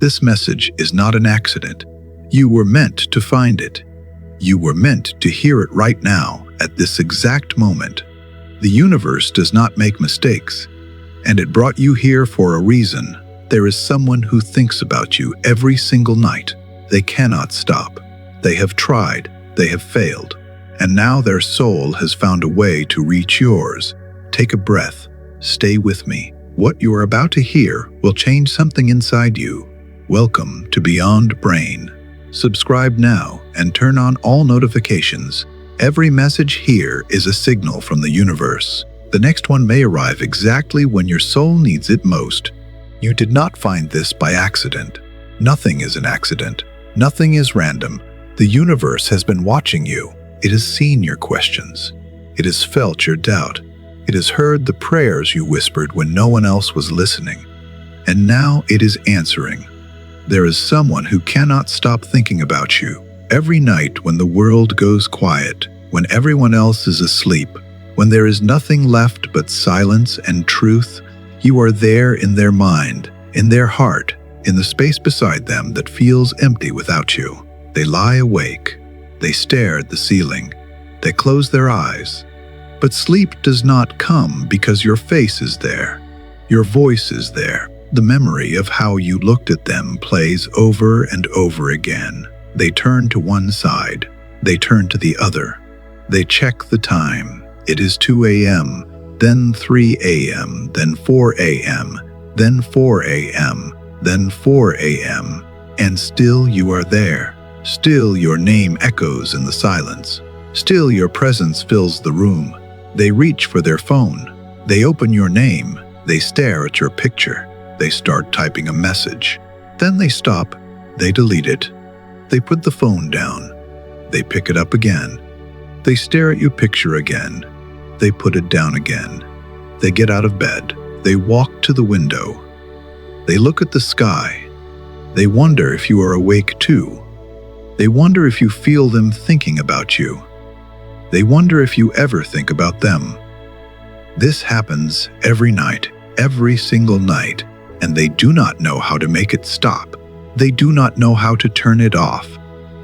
This message is not an accident. You were meant to find it. You were meant to hear it right now, at this exact moment. The universe does not make mistakes, and it brought you here for a reason. There is someone who thinks about you every single night. They cannot stop. They have tried, they have failed, and now their soul has found a way to reach yours. Take a breath. Stay with me. What you are about to hear will change something inside you. Welcome to Beyond Brain. Subscribe now and turn on all notifications. Every message here is a signal from the universe. The next one may arrive exactly when your soul needs it most. You did not find this by accident. Nothing is an accident. Nothing is random. The universe has been watching you. It has seen your questions. It has felt your doubt. It has heard the prayers you whispered when no one else was listening. And now it is answering. There is someone who cannot stop thinking about you. Every night when the world goes quiet, when everyone else is asleep, when there is nothing left but silence and truth, you are there in their mind, in their heart, in the space beside them that feels empty without you. They lie awake. They stare at the ceiling. They close their eyes. But sleep does not come because your face is there. Your voice is there. The memory of how you looked at them plays over and over again. They turn to one side. They turn to the other. They check the time. It is 2 a.m., then 3 a.m., then 4 a.m., then 4 a.m., then 4 a.m., and still you are there. Still your name echoes in the silence. Still your presence fills the room. They reach for their phone. They open your name. They stare at your picture. They start typing a message. Then they stop. They delete it. They put the phone down. They pick it up again. They stare at your picture again. They put it down again. They get out of bed. They walk to the window. They look at the sky. They wonder if you are awake too. They wonder if you feel them thinking about you. They wonder if you ever think about them. This happens every night, every single night, and they do not know how to make it stop. They do not know how to turn it off.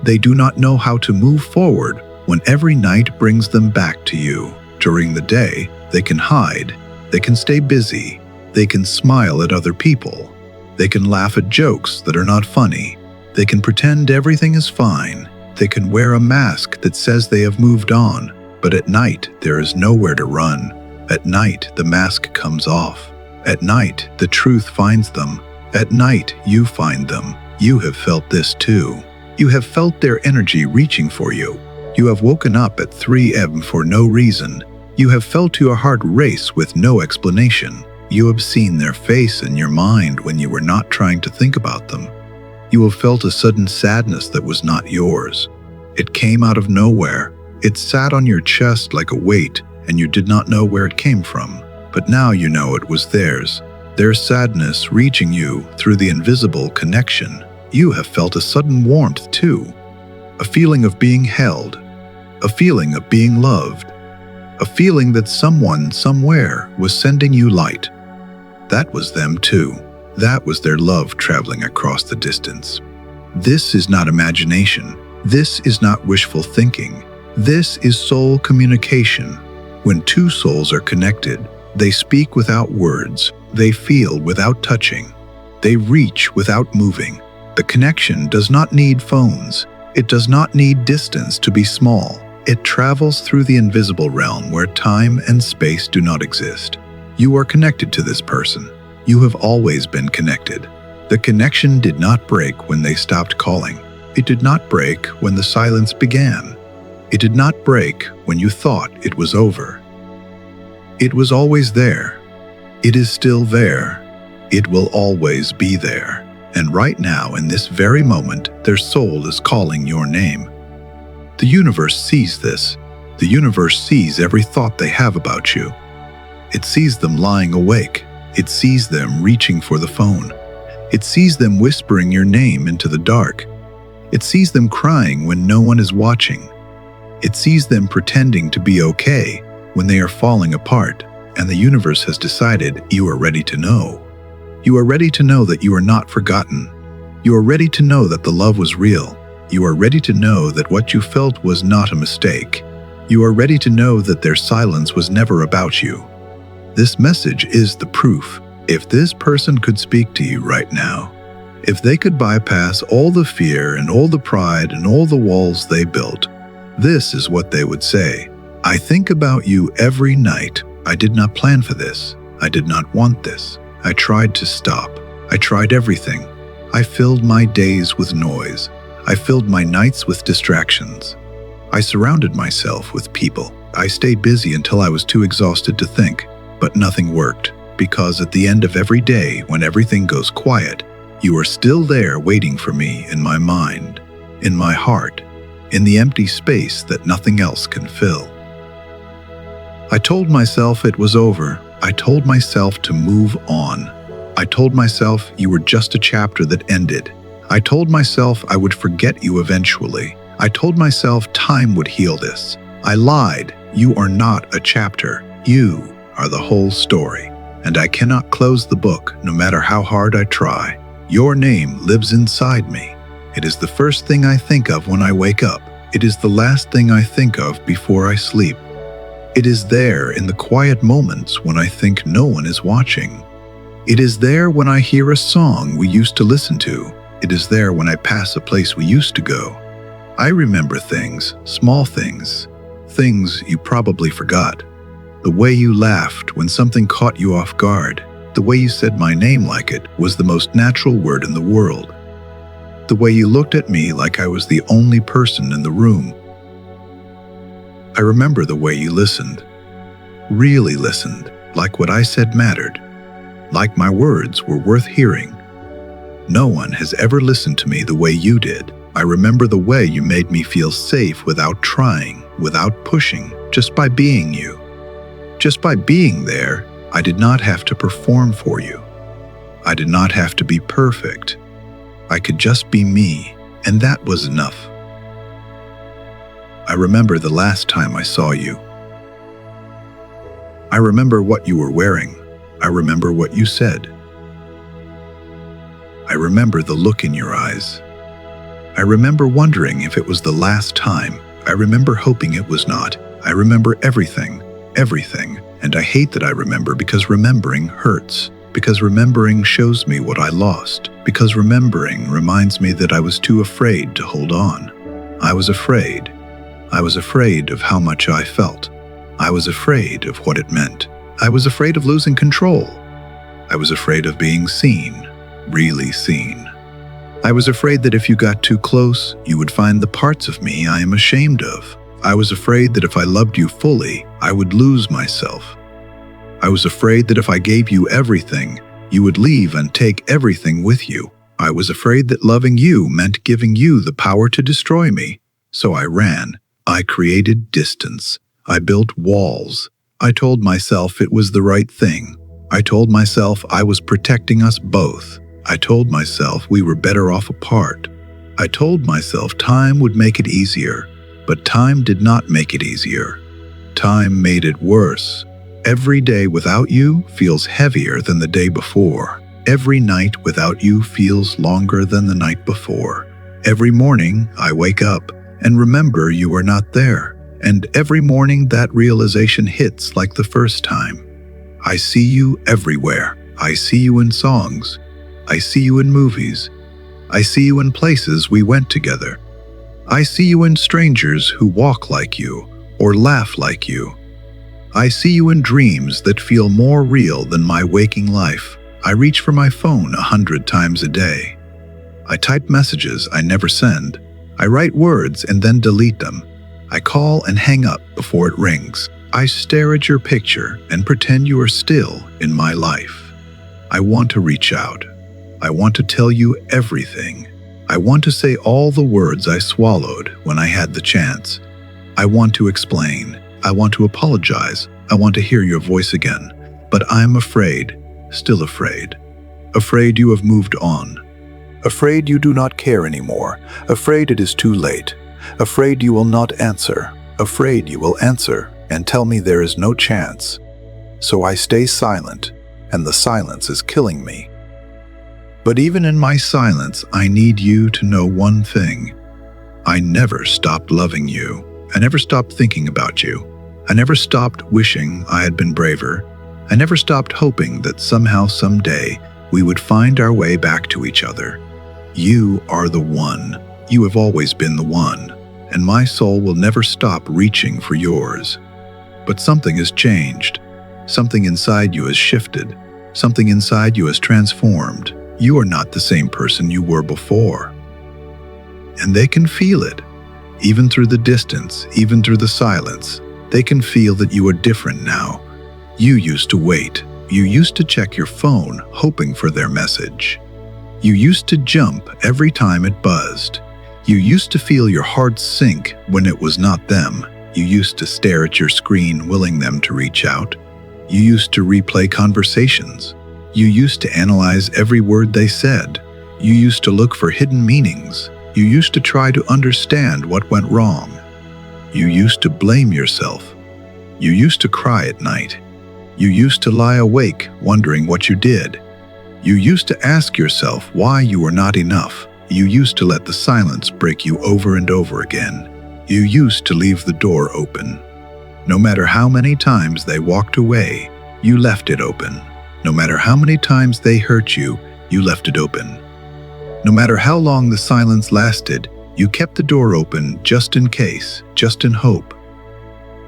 They do not know how to move forward when every night brings them back to you. During the day, they can hide. They can stay busy. They can smile at other people. They can laugh at jokes that are not funny. They can pretend everything is fine. They can wear a mask that says they have moved on. But at night, there is nowhere to run. At night, the mask comes off. At night, the truth finds them. At night, you find them. You have felt this too. You have felt their energy reaching for you. You have woken up at 3 a.m. for no reason. You have felt your heart race with no explanation. You have seen their face in your mind when you were not trying to think about them. You have felt a sudden sadness that was not yours. It came out of nowhere. It sat on your chest like a weight, and you did not know where it came from. But now you know it was theirs. Their sadness reaching you through the invisible connection. You have felt a sudden warmth too. A feeling of being held. A feeling of being loved. A feeling that someone somewhere was sending you light. That was them too. That was their love traveling across the distance. This is not imagination. This is not wishful thinking. This is soul communication. When two souls are connected, they speak without words. They feel without touching. They reach without moving. The connection does not need phones. It does not need distance to be small. It travels through the invisible realm where time and space do not exist. You are connected to this person. You have always been connected. The connection did not break when they stopped calling. It did not break when the silence began. It did not break when you thought it was over. It was always there. It is still there. It will always be there. And right now, in this very moment, their soul is calling your name. The universe sees this. The universe sees every thought they have about you. It sees them lying awake. It sees them reaching for the phone. It sees them whispering your name into the dark. It sees them crying when no one is watching. It sees them pretending to be okay when they are falling apart, and the universe has decided you are ready to know. You are ready to know that you are not forgotten. You are ready to know that the love was real. You are ready to know that what you felt was not a mistake. You are ready to know that their silence was never about you. This message is the proof. If this person could speak to you right now, if they could bypass all the fear and all the pride and all the walls they built, this is what they would say. I think about you every night. I did not plan for this. I did not want this. I tried to stop. I tried everything. I filled my days with noise. I filled my nights with distractions. I surrounded myself with people. I stayed busy until I was too exhausted to think, but nothing worked, because at the end of every day, when everything goes quiet, you are still there waiting for me in my mind, in my heart, in the empty space that nothing else can fill. I told myself it was over. I told myself to move on. I told myself you were just a chapter that ended. I told myself I would forget you eventually. I told myself time would heal this. I lied. You are not a chapter. You are the whole story. And I cannot close the book, no matter how hard I try. Your name lives inside me. It is the first thing I think of when I wake up. It is the last thing I think of before I sleep. It is there in the quiet moments when I think no one is watching. It is there when I hear a song we used to listen to. It is there when I pass a place we used to go. I remember things, small things, things you probably forgot. The way you laughed when something caught you off guard. The way you said my name like it was the most natural word in the world. The way you looked at me like I was the only person in the room. I remember the way you listened. Really listened, like what I said mattered. Like my words were worth hearing. No one has ever listened to me the way you did. I remember the way you made me feel safe without trying, without pushing, just by being you. Just by being there, I did not have to perform for you. I did not have to be perfect. I could just be me, and that was enough. I remember the last time I saw you. I remember what you were wearing. I remember what you said. I remember the look in your eyes. I remember wondering if it was the last time. I remember hoping it was not. I remember everything, and I hate that I remember because remembering hurts, because remembering shows me what I lost, because remembering reminds me that I was too afraid to hold on. I was afraid. I was afraid of how much I felt. I was afraid of what it meant. I was afraid of losing control. I was afraid of being seen, really seen. I was afraid that if you got too close, you would find the parts of me I am ashamed of. I was afraid that if I loved you fully, I would lose myself. I was afraid that if I gave you everything, you would leave and take everything with you. I was afraid that loving you meant giving you the power to destroy me. So I ran. I created distance. I built walls. I told myself it was the right thing. I told myself I was protecting us both. I told myself we were better off apart. I told myself time would make it easier, but time did not make it easier. Time made it worse. Every day without you feels heavier than the day before. Every night without you feels longer than the night before. Every morning I wake up and remember you are not there. And every morning that realization hits like the first time. I see you everywhere. I see you in songs. I see you in movies. I see you in places we went together. I see you in strangers who walk like you or laugh like you. I see you in dreams that feel more real than my waking life. I reach for my phone 100 times a day. I type messages I never send. I write words and then delete them. I call and hang up before it rings. I stare at your picture and pretend you are still in my life. I want to reach out. I want to tell you everything. I want to say all the words I swallowed when I had the chance. I want to explain. I want to apologize. I want to hear your voice again. But I'm afraid, still afraid. Afraid you have moved on. Afraid you do not care anymore. Afraid it is too late. Afraid you will not answer. Afraid you will answer and tell me there is no chance. So I stay silent, and the silence is killing me. But even in my silence, I need you to know one thing. I never stopped loving you. I never stopped thinking about you. I never stopped wishing I had been braver. I never stopped hoping that somehow, someday, we would find our way back to each other. You are the one. You have always been the one, and my soul will never stop reaching for yours. But something has changed. Something inside you has shifted. Something inside you has transformed. You are not the same person you were before. And they can feel it. Even through the distance, even through the silence, they can feel that you are different now. You used to wait. You used to check your phone, hoping for their message. You used to jump every time it buzzed. You used to feel your heart sink when it was not them. You used to stare at your screen, willing them to reach out. You used to replay conversations. You used to analyze every word they said. You used to look for hidden meanings. You used to try to understand what went wrong. You used to blame yourself. You used to cry at night. You used to lie awake, wondering what you did. You used to ask yourself why you were not enough. You used to let the silence break you over and over again. You used to leave the door open. No matter how many times they walked away, you left it open. No matter how many times they hurt you, you left it open. No matter how long the silence lasted, you kept the door open just in case, just in hope.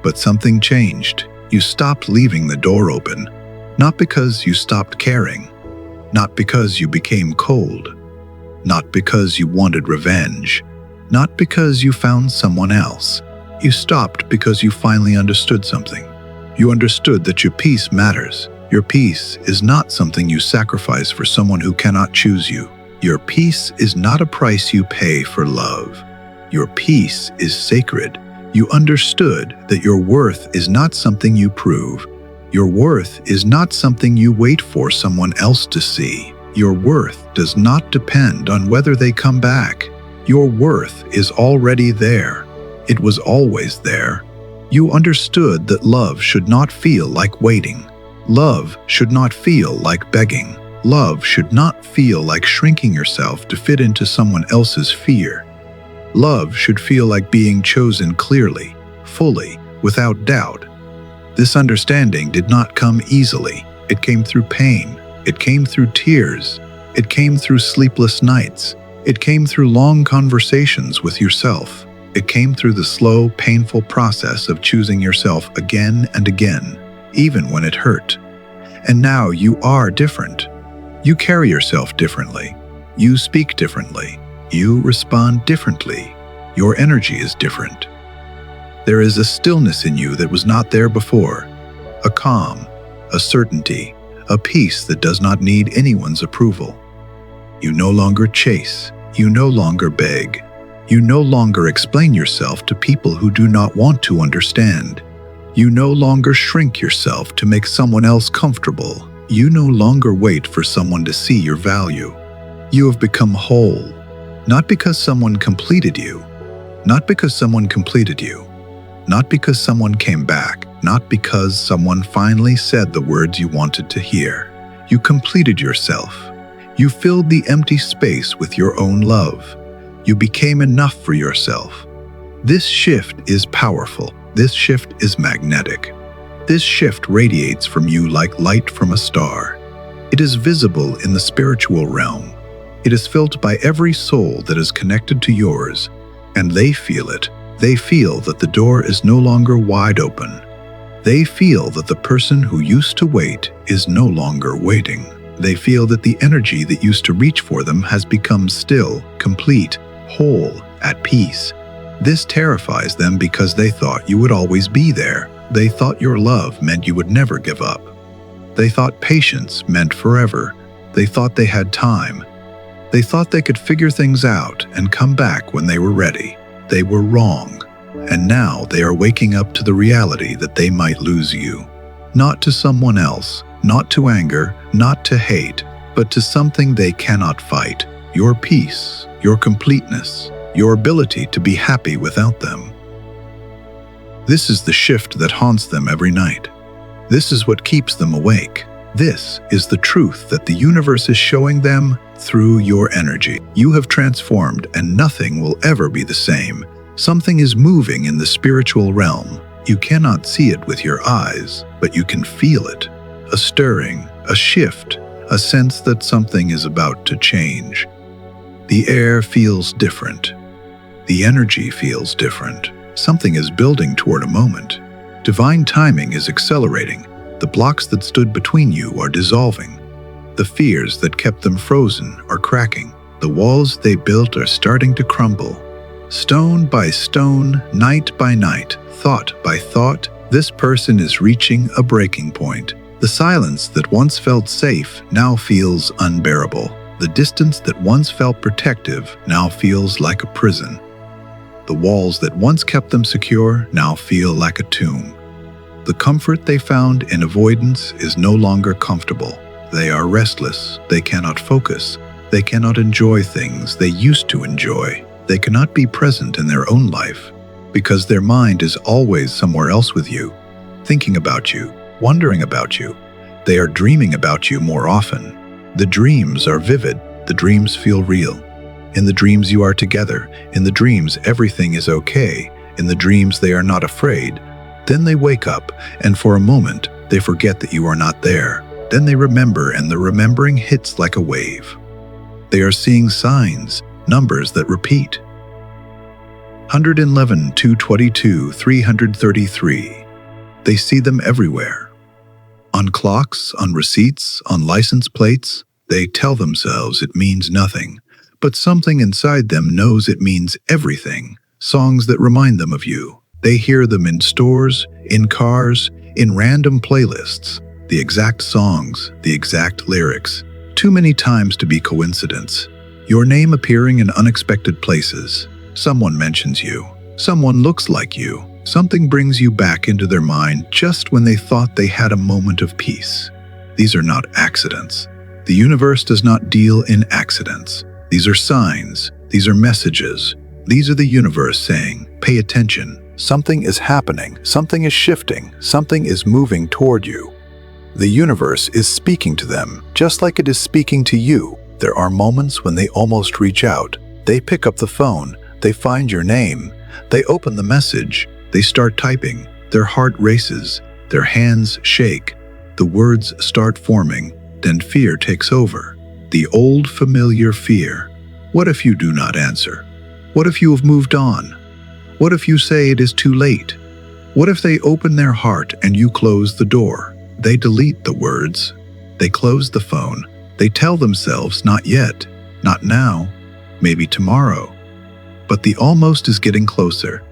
But something changed. You stopped leaving the door open, not because you stopped caring, not because you became cold, not because you wanted revenge, not because you found someone else. You stopped because you finally understood something. You understood that your peace matters. Your peace is not something you sacrifice for someone who cannot choose you. Your peace is not a price you pay for love. Your peace is sacred. You understood that your worth is not something you prove. Your worth is not something you wait for someone else to see. Your worth does not depend on whether they come back. Your worth is already there. It was always there. You understood that love should not feel like waiting. Love should not feel like begging. Love should not feel like shrinking yourself to fit into someone else's fear. Love should feel like being chosen clearly, fully, without doubt. This understanding did not come easily. It came through pain. It came through tears. It came through sleepless nights. It came through long conversations with yourself. It came through the slow, painful process of choosing yourself again and again, even when it hurt. And now you are different. You carry yourself differently. You speak differently. You respond differently. Your energy is different. There is a stillness in you that was not there before, a calm, a certainty, a peace that does not need anyone's approval. You no longer chase. You no longer beg. You no longer explain yourself to people who do not want to understand. You no longer shrink yourself to make someone else comfortable. You no longer wait for someone to see your value. You have become whole. Not because someone completed you, not because someone completed you, not because someone came back, not because someone finally said the words you wanted to hear. You completed yourself. You filled the empty space with your own love. You became enough for yourself. This shift is powerful. This shift is magnetic. This shift radiates from you like light from a star. It is visible in the spiritual realm. It is felt by every soul that is connected to yours, and they feel it. They feel that the door is no longer wide open. They feel that the person who used to wait is no longer waiting. They feel that the energy that used to reach for them has become still, complete, whole, at peace. This terrifies them because they thought you would always be there. They thought your love meant you would never give up. They thought patience meant forever. They thought they had time. They thought they could figure things out and come back when they were ready. They were wrong. And now they are waking up to the reality that they might lose you. Not to someone else, not to anger, not to hate, but to something they cannot fight. Your peace, your completeness, your ability to be happy without them. This is the shift that haunts them every night. This is what keeps them awake. This is the truth that the universe is showing them through your energy. You have transformed and nothing will ever be the same. Something is moving in the spiritual realm. You cannot see it with your eyes, but you can feel it. A stirring, a shift, a sense that something is about to change. The air feels different. The energy feels different. Something is building toward a moment. Divine timing is accelerating. The blocks that stood between you are dissolving. The fears that kept them frozen are cracking. The walls they built are starting to crumble. Stone by stone, night by night, thought by thought, this person is reaching a breaking point. The silence that once felt safe now feels unbearable. The distance that once felt protective now feels like a prison. The walls that once kept them secure now feel like a tomb. The comfort they found in avoidance is no longer comfortable. They are restless. They cannot focus. They cannot enjoy things they used to enjoy. They cannot be present in their own life because their mind is always somewhere else with you, thinking about you, wondering about you. They are dreaming about you more often. The dreams are vivid. The dreams feel real. In the dreams you are together. In the dreams everything is okay. In the dreams they are not afraid. Then they wake up, and for a moment, they forget that you are not there. Then they remember, and the remembering hits like a wave. They are seeing signs, numbers that repeat. 111, 222, 333. They see them everywhere. On clocks, on receipts, on license plates. They tell themselves it means nothing, but something inside them knows it means everything. Songs that remind them of you. They hear them in stores, in cars, in random playlists. The exact songs, the exact lyrics. Too many times to be coincidence. Your name appearing in unexpected places. Someone mentions you. Someone looks like you. Something brings you back into their mind just when they thought they had a moment of peace. These are not accidents. The universe does not deal in accidents. These are signs. These are messages. These are the universe saying, pay attention. Something is happening, something is shifting, something is moving toward you. The universe is speaking to them, just like it is speaking to you. There are moments when they almost reach out. They pick up the phone, they find your name, they open the message, they start typing, their heart races, their hands shake, the words start forming, then fear takes over. The old familiar fear. What if you do not answer? What if you have moved on? What if you say it is too late? What if they open their heart and you close the door? They delete the words. They close the phone. They tell themselves not yet, not now, maybe tomorrow. But the almost is getting closer.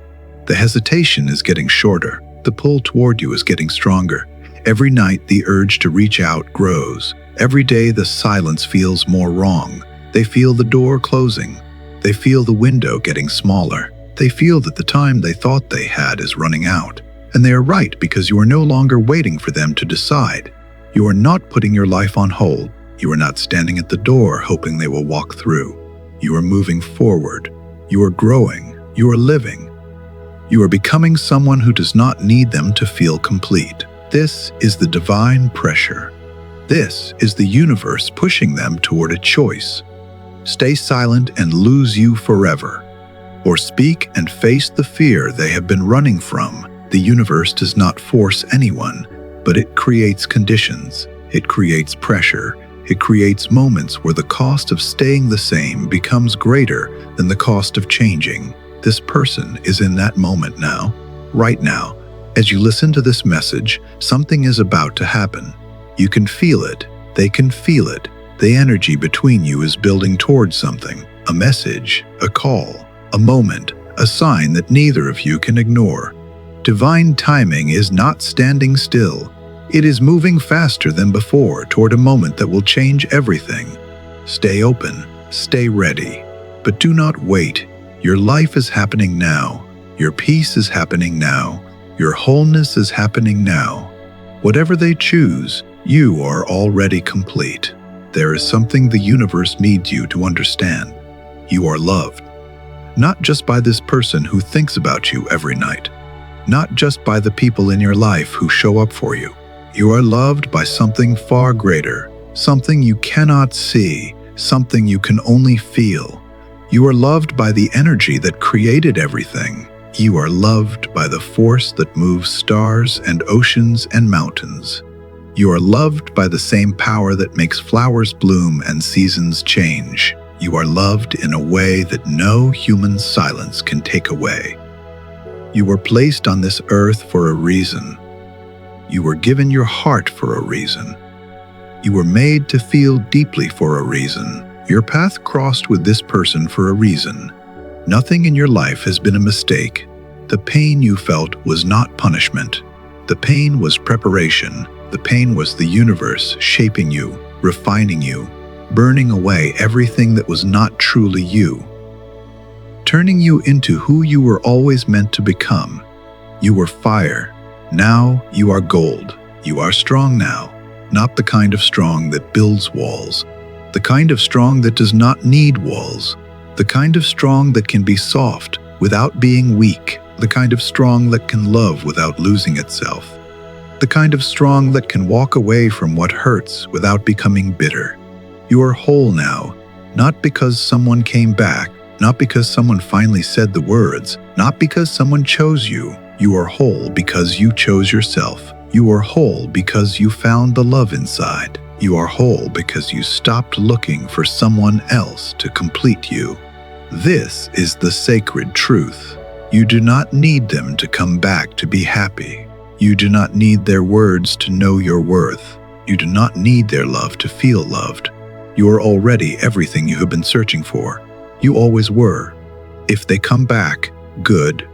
The hesitation is getting shorter. The pull toward you is getting stronger. Every night the urge to reach out grows. Every day the silence feels more wrong. They feel the door closing. They feel the window getting smaller. They feel that the time they thought they had is running out. And they are right because you are no longer waiting for them to decide. You are not putting your life on hold. You are not standing at the door hoping they will walk through. You are moving forward. You are growing. You are living. You are becoming someone who does not need them to feel complete. This is the divine pressure. This is the universe pushing them toward a choice. Stay silent and lose you forever. Or speak and face the fear they have been running from. The universe does not force anyone, but it creates conditions. It creates pressure. It creates moments where the cost of staying the same becomes greater than the cost of changing. This person is in that moment now, right now. As you listen to this message, something is about to happen. You can feel it. They can feel it. The energy between you is building towards something. A message, a call, a moment, a sign that neither of you can ignore. Divine timing is not standing still. It is moving faster than before toward a moment that will change everything. Stay open, stay ready, but do not wait. Your life is happening now. Your peace is happening now. Your wholeness is happening now. Whatever they choose, you are already complete. There is something the universe needs you to understand. You are loved. Not just by this person who thinks about you every night. Not just by the people in your life who show up for you. You are loved by something far greater, something you cannot see, something you can only feel. You are loved by the energy that created everything. You are loved by the force that moves stars and oceans and mountains. You are loved by the same power that makes flowers bloom and seasons change. You are loved in a way that no human silence can take away. You were placed on this earth for a reason. You were given your heart for a reason. You were made to feel deeply for a reason. Your path crossed with this person for a reason. Nothing in your life has been a mistake. The pain you felt was not punishment. The pain was preparation. The pain was the universe shaping you, refining you, burning away everything that was not truly you, turning you into who you were always meant to become. You were fire. Now you are gold. You are strong now, not the kind of strong that builds walls, the kind of strong that does not need walls, the kind of strong that can be soft without being weak, the kind of strong that can love without losing itself, the kind of strong that can walk away from what hurts without becoming bitter. You are whole now, not because someone came back, not because someone finally said the words, not because someone chose you. You are whole because you chose yourself. You are whole because you found the love inside. You are whole because you stopped looking for someone else to complete you. This is the sacred truth. You do not need them to come back to be happy. You do not need their words to know your worth. You do not need their love to feel loved. You are already everything you have been searching for. You always were. If they come back, good.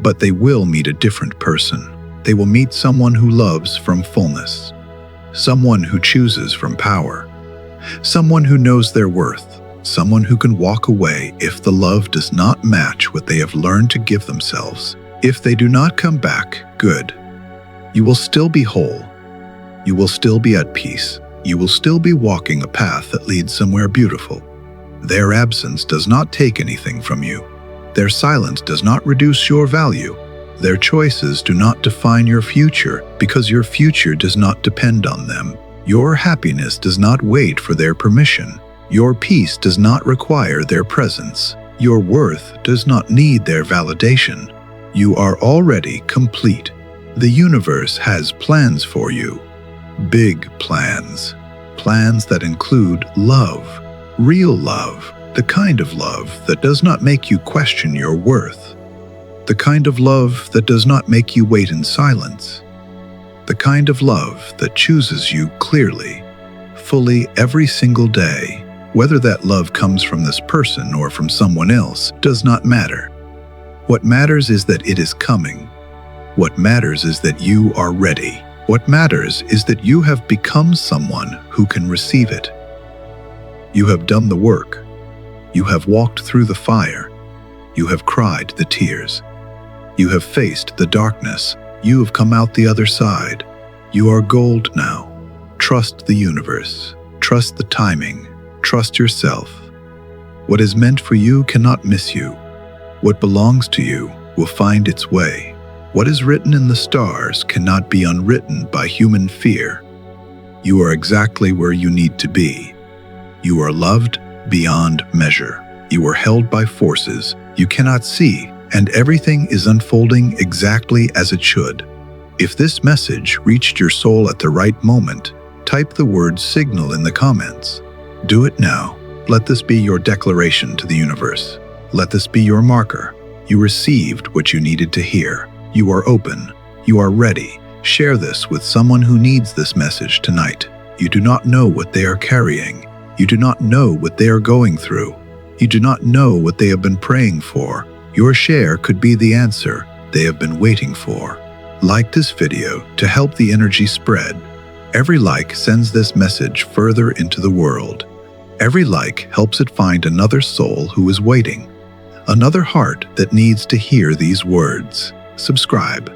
But they will meet a different person. They will meet someone who loves from fullness, someone who chooses from power, someone who knows their worth, someone who can walk away if the love does not match what they have learned to give themselves. If they do not come back, good. You will still be whole. You will still be at peace. You will still be walking a path that leads somewhere beautiful. Their absence does not take anything from you. Their silence does not reduce your value. Their choices do not define your future because your future does not depend on them. Your happiness does not wait for their permission. Your peace does not require their presence. Your worth does not need their validation. You are already complete. The universe has plans for you. Big plans. Plans that include love, real love, the kind of love that does not make you question your worth, the kind of love that does not make you wait in silence, the kind of love that chooses you clearly, fully every single day. Whether that love comes from this person or from someone else does not matter. What matters is that it is coming. What matters is that you are ready. What matters is that you have become someone who can receive it. You have done the work. You have walked through the fire. You have cried the tears. You have faced the darkness. You have come out the other side. You are gold now. Trust the universe. Trust the timing. Trust yourself. What is meant for you cannot miss you. What belongs to you will find its way. What is written in the stars cannot be unwritten by human fear. You are exactly where you need to be. You are loved beyond measure. You are held by forces you cannot see, and everything is unfolding exactly as it should. If this message reached your soul at the right moment, type the word signal in the comments. Do it now. Let this be your declaration to the universe. Let this be your marker. You received what you needed to hear. You are open. You are ready. Share this with someone who needs this message tonight. You do not know what they are carrying. You do not know what they are going through. You do not know what they have been praying for. Your share could be the answer they have been waiting for. Like this video to help the energy spread. Every like sends this message further into the world. Every like helps it find another soul who is waiting, another heart that needs to hear these words. Subscribe.